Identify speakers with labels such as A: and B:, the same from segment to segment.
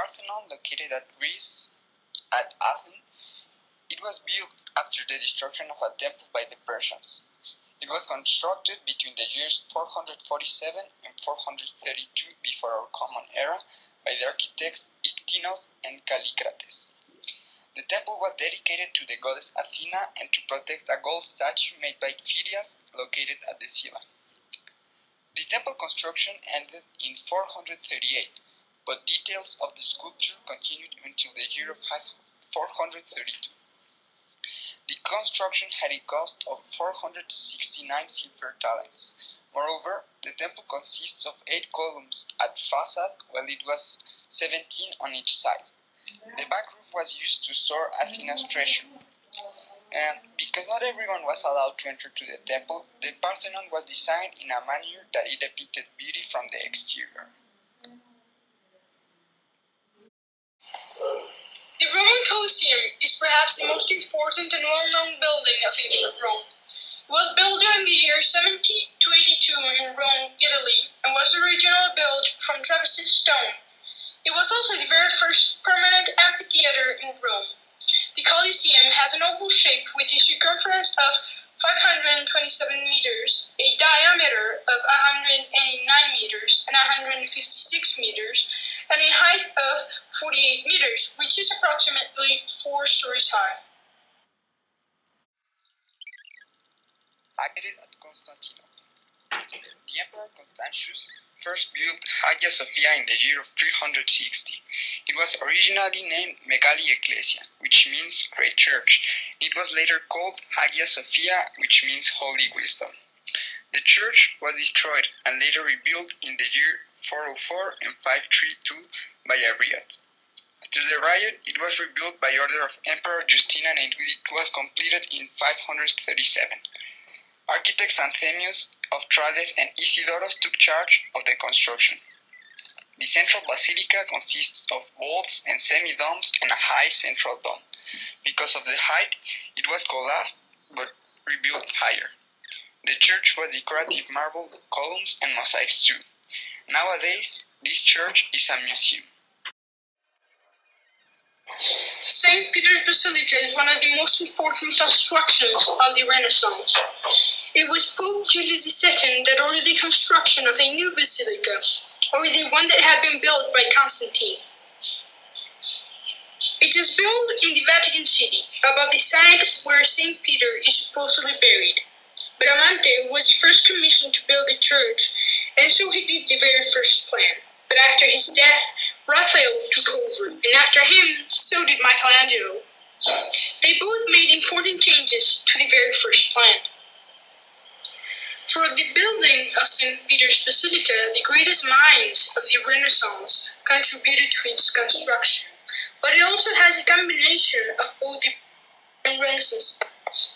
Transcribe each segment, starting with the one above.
A: Parthenon, located at Greece, at Athens, it was built after the destruction of a temple by the Persians. It was constructed between the years 447 and 432 before our Common Era by the architects Ictinos and Callicrates. The temple was dedicated to the goddess Athena and to protect a gold statue made by Phidias located at the Sila. The temple construction ended in 438, but details of the sculpture continued until the year of 432. The construction had a cost of 469 silver talents. Moreover, the temple consists of 8 columns at facade, while it was 17 on each side. The back roof was used to store Athena's treasure. And because not everyone was allowed to enter to the temple, the Parthenon was designed in a manner that it depicted beauty from the exterior.
B: The Roman Colosseum is perhaps the most important and well-known building of ancient Rome. It was built during the year 70 to 82 in Rome, Italy, and was originally built from travertine stone. It was also the very first permanent amphitheater in Rome. The Colosseum has an oval shape with a circumference of 527 meters, a diameter of 189 meters and 156 meters, and a height of 48 meters, which is approximately 4 stories high.
A: Located at Constantinople. The Emperor Constantius first built Hagia Sofia in the year of 360. It was originally named Megali Ecclesia, which means Great Church. It was later called Hagia Sophia, which means Holy Wisdom. The church was destroyed and later rebuilt in the year 404 and 532 by a riot. After the riot, it was rebuilt by order of Emperor Justinian and it was completed in 537. Architects Anthemius of Tralles and Isidoros took charge of the construction. The central basilica consists of vaults and semi-domes and a high central dome. Because of the height, it was collapsed but rebuilt higher. The church was decorative marble columns and mosaics too. Nowadays, this church is a museum.
B: St. Peter's Basilica is one of the most important constructions of the Renaissance. It was Pope Julius II that ordered the construction of a new basilica, or the one that had been built by Constantine. It is built in the Vatican City, above the site where St. Peter is supposedly buried. Bramante was the first commissioned to build the church, and so he did the very first plan. But after his death, Raphael took over, and after him, so did Michelangelo. They both made important changes to the very first plan. For the building of St. Peter's Basilica, the greatest minds of the Renaissance contributed to its construction, but it also has a combination of both the and Renaissance styles.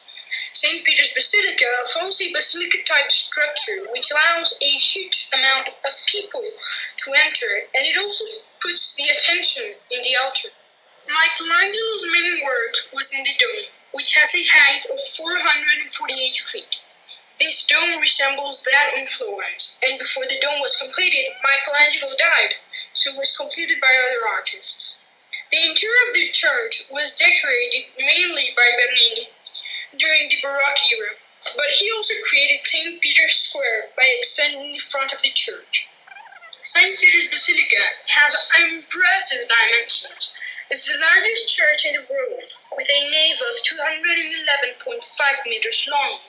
B: St. Peter's Basilica forms a basilica-type structure which allows a huge amount of people to enter, and it also puts the attention in the altar. Michelangelo's main work was in the dome, which has a height of 448 feet. This dome resembles that in Florence, and before the dome was completed, Michelangelo died, so it was completed by other artists. The interior of the church was decorated mainly by Bernini during the Baroque era, but he also created St. Peter's Square by extending the front of the church. St. Peter's Basilica has impressive dimensions. It's the largest church in the world, with a nave of 211.5 meters long,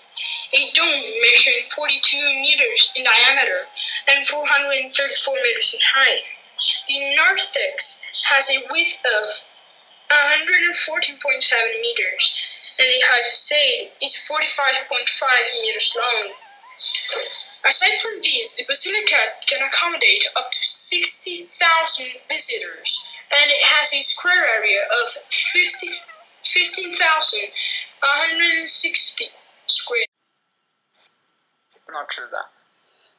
B: a dome measuring 42 meters in diameter and 434 meters in height. The narthex has a width of 114.7 meters, and the height facade is 45.5 meters long. Aside from these, the basilica can accommodate up to 60,000 visitors, and it has a square area of 15,160 square.
A: Notre Dame.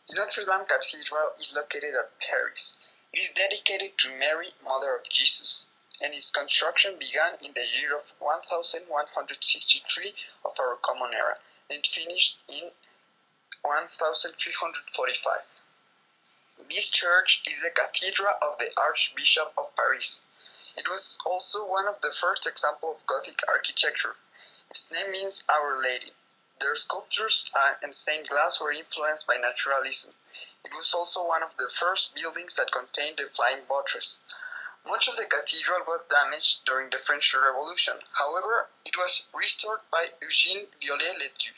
A: The Notre Dame Cathedral is located at Paris. It is dedicated to Mary, Mother of Jesus, and its construction began in the year of 1163 of our Common Era, and finished in 1345. This church is the cathedral of the Archbishop of Paris. It was also one of the first examples of Gothic architecture. Its name means Our Lady. Their sculptures and stained glass were influenced by naturalism. It was also one of the first buildings that contained the flying buttress. Much of the cathedral was damaged during the French Revolution. However, it was restored by Eugène Viollet-le-Duc